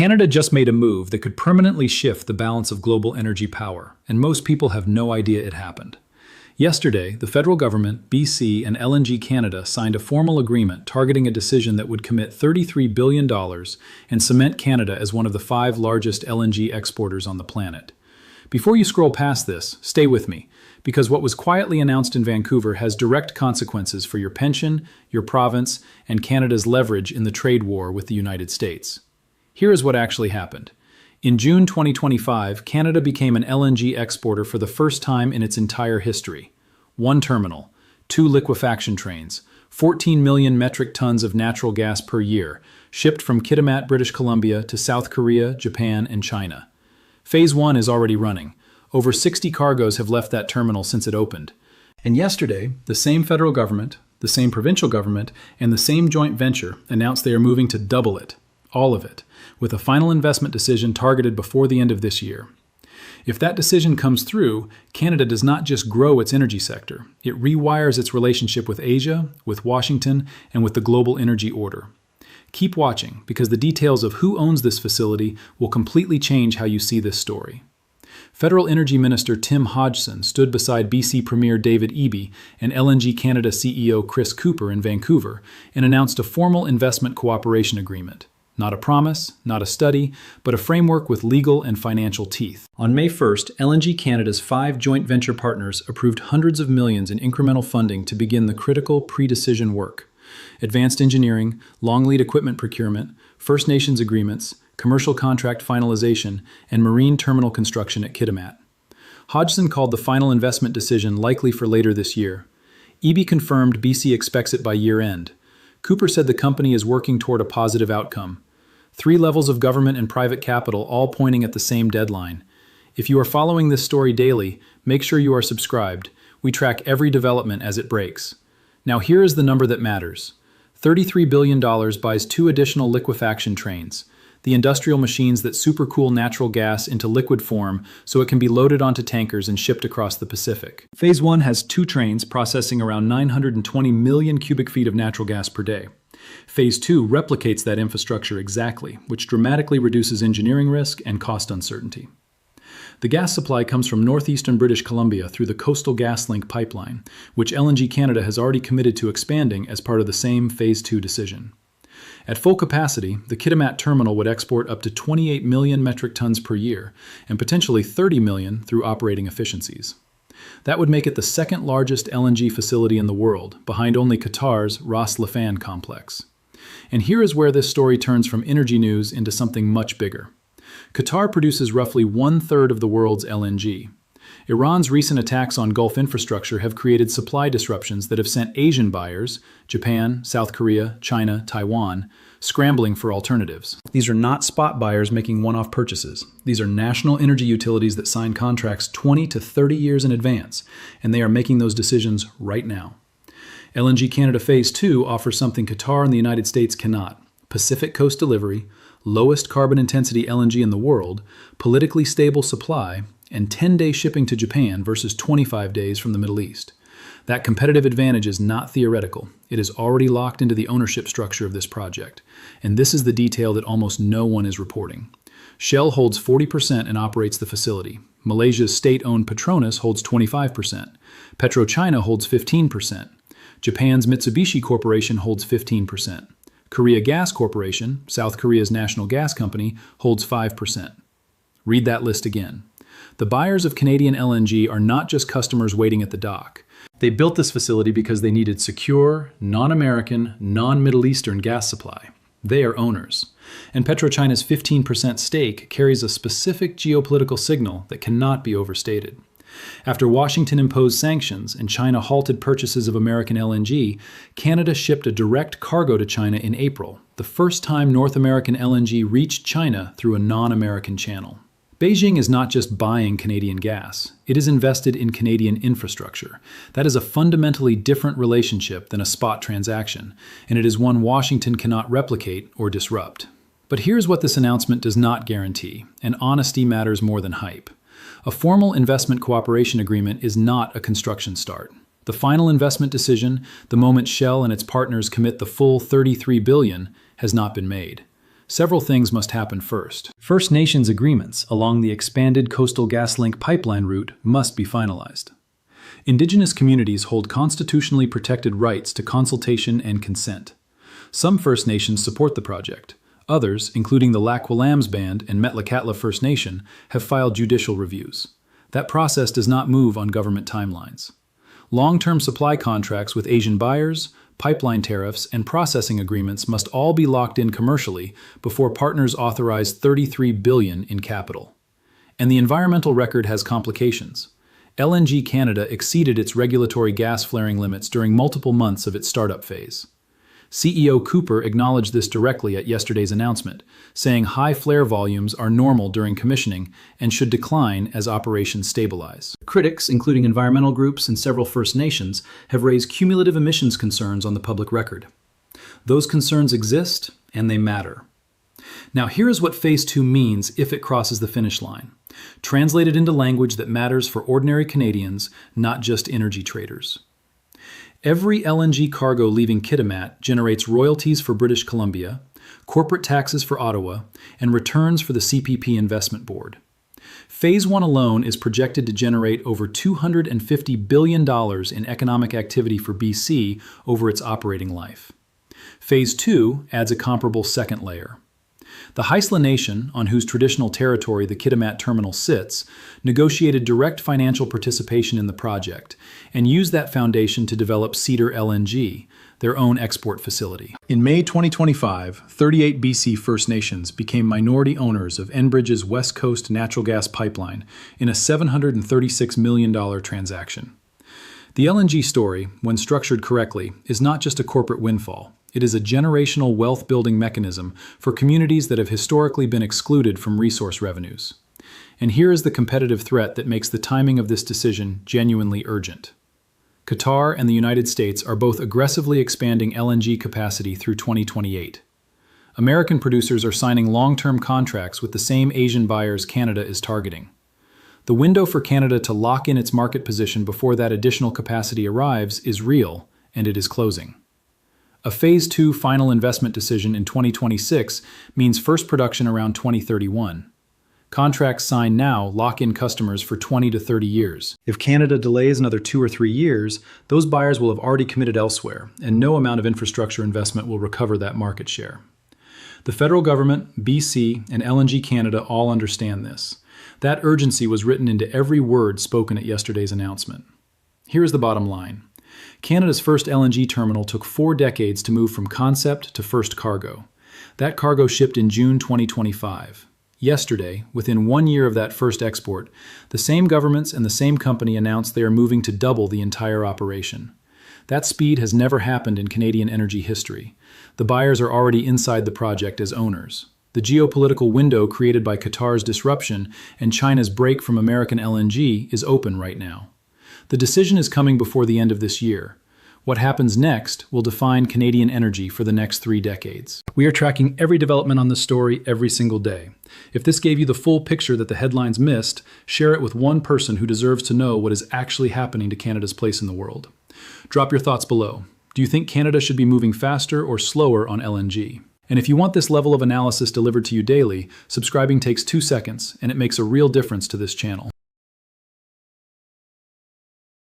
Canada just made a move that could permanently shift the balance of global energy power, and most people have no idea it happened. Yesterday, the federal government, BC, and LNG Canada signed a formal agreement targeting a decision that would commit $33 billion and cement Canada as one of the 5 largest LNG exporters on the planet. Before you scroll past this, stay with me, because what was quietly announced in Vancouver has direct consequences for your pension, your province, and Canada's leverage in the trade war with the United States. Here is what actually happened. In June 2025, Canada became an LNG exporter for the first time in its entire history. 1 terminal, 2 liquefaction trains, 14 million metric tons of natural gas per year, shipped from Kitimat, British Columbia to South Korea, Japan, and China. Phase 1 is already running. Over 60 cargoes have left that terminal since it opened. And yesterday, the same federal government, the same provincial government, and the same joint venture announced they are moving to double it, all of it, with a final investment decision targeted before the end of this year. If that decision comes through, Canada does not just grow its energy sector, it rewires its relationship with Asia, with Washington, and with the global energy order. Keep watching, because the details of who owns this facility will completely change how you see this story. Federal Energy Minister Tim Hodgson stood beside BC Premier David Eby and LNG Canada CEO Chris Cooper in Vancouver and announced a formal investment cooperation agreement. Not a promise, not a study, but a framework with legal and financial teeth. On May 1st, LNG Canada's 5 joint venture partners approved hundreds of millions in incremental funding to begin the critical pre-decision work. Advanced engineering, long lead equipment procurement, First Nations agreements, commercial contract finalization, and marine terminal construction at Kitimat. Hodgson called the final investment decision likely for later this year. Eby confirmed BC expects it by year-end. Cooper said the company is working toward a positive outcome. 3 levels of government and private capital all pointing at the same deadline. If you are following this story daily, make sure you are subscribed. We track every development as it breaks. Now here is the number that matters. $33 billion buys 2 additional liquefaction trains, the industrial machines that supercool natural gas into liquid form so it can be loaded onto tankers and shipped across the Pacific. Phase 1 has 2 trains processing around 920 million cubic feet of natural gas per day. Phase 2 replicates that infrastructure exactly, which dramatically reduces engineering risk and cost uncertainty. The gas supply comes from northeastern British Columbia through the Coastal GasLink pipeline, which LNG Canada has already committed to expanding as part of the same Phase 2 decision. At full capacity, the Kitimat terminal would export up to 28 million metric tons per year, and potentially 30 million through operating efficiencies. That would make it the 2nd largest LNG facility in the world, behind only Qatar's Ras Laffan complex. And here is where this story turns from energy news into something much bigger. Qatar produces roughly 1/3 of the world's LNG. Iran's recent attacks on Gulf infrastructure have created supply disruptions that have sent Asian buyers, Japan, South Korea, China, Taiwan, scrambling for alternatives. These are not spot buyers making one-off purchases. These are national energy utilities that sign contracts 20 to 30 years in advance, and they are making those decisions right now. LNG Canada Phase 2 offers something Qatar and the United States cannot: Pacific Coast delivery, lowest carbon intensity LNG in the world, politically stable supply, and 10-day shipping to Japan versus 25 days from the Middle East. That competitive advantage is not theoretical. It is already locked into the ownership structure of this project. And this is the detail that almost no one is reporting. Shell holds 40% and operates the facility. Malaysia's state-owned Petronas holds 25%. PetroChina holds 15%. Japan's Mitsubishi Corporation holds 15%. Korea Gas Corporation, South Korea's national gas company, holds 5%. Read that list again. The buyers of Canadian LNG are not just customers waiting at the dock. They built this facility because they needed secure, non-American, non-Middle Eastern gas supply. They are owners. And PetroChina's 15% stake carries a specific geopolitical signal that cannot be overstated. After Washington imposed sanctions and China halted purchases of American LNG, Canada shipped a direct cargo to China in April, the first time North American LNG reached China through a non-American channel. Beijing is not just buying Canadian gas, it is invested in Canadian infrastructure. That is a fundamentally different relationship than a spot transaction, and it is one Washington cannot replicate or disrupt. But here's what this announcement does not guarantee, and honesty matters more than hype. A formal investment cooperation agreement is not a construction start. The final investment decision, the moment Shell and its partners commit the full $33 billion, has not been made. Several things must happen first. First Nations agreements along the expanded Coastal GasLink pipeline route must be finalized. Indigenous communities hold constitutionally protected rights to consultation and consent. Some First Nations support the project. Others, including the Lakwalams Band and Metlakatla First Nation, have filed judicial reviews. That process does not move on government timelines. Long-term supply contracts with Asian buyers, pipeline tariffs, and processing agreements must all be locked in commercially before partners authorize $33 billion in capital. And the environmental record has complications. LNG Canada exceeded its regulatory gas flaring limits during multiple months of its startup phase. CEO Cooper acknowledged this directly at yesterday's announcement, saying high flare volumes are normal during commissioning and should decline as operations stabilize. Critics, including environmental groups and several First Nations, have raised cumulative emissions concerns on the public record. Those concerns exist, and they matter. Now, here is what Phase 2 means if it crosses the finish line, translated into language that matters for ordinary Canadians, not just energy traders. Every LNG cargo leaving Kitimat generates royalties for British Columbia, corporate taxes for Ottawa, and returns for the CPP Investment Board. Phase 1 alone is projected to generate over $250 billion in economic activity for BC over its operating life. Phase 2 adds a comparable second layer. The Haisla Nation, on whose traditional territory the Kitimat terminal sits, negotiated direct financial participation in the project and used that foundation to develop Cedar LNG, their own export facility. In May 2025, 38 BC First Nations became minority owners of Enbridge's West Coast natural gas pipeline in a $736 million transaction. The LNG story, when structured correctly, is not just a corporate windfall. It is a generational wealth-building mechanism for communities that have historically been excluded from resource revenues. And here is the competitive threat that makes the timing of this decision genuinely urgent. Qatar and the United States are both aggressively expanding LNG capacity through 2028. American producers are signing long-term contracts with the same Asian buyers Canada is targeting. The window for Canada to lock in its market position before that additional capacity arrives is real, and it is closing. A Phase 2 final investment decision in 2026 means first production around 2031. Contracts signed now lock in customers for 20 to 30 years. If Canada delays another 2 or 3 years, those buyers will have already committed elsewhere, and no amount of infrastructure investment will recover that market share. The federal government, BC, and LNG Canada all understand this. That urgency was written into every word spoken at yesterday's announcement. Here is the bottom line. Canada's first LNG terminal took 4 decades to move from concept to first cargo. That cargo shipped in June 2025. Yesterday, within 1 year of that first export, the same governments and the same company announced they are moving to double the entire operation. That speed has never happened in Canadian energy history. The buyers are already inside the project as owners. The geopolitical window created by Qatar's disruption and China's break from American LNG is open right now. The decision is coming before the end of this year. What happens next will define Canadian energy for the next 3 decades. We are tracking every development on this story every single day. If this gave you the full picture that the headlines missed, share it with one person who deserves to know what is actually happening to Canada's place in the world. Drop your thoughts below. Do you think Canada should be moving faster or slower on LNG? And if you want this level of analysis delivered to you daily, subscribing takes 2 seconds, and it makes a real difference to this channel.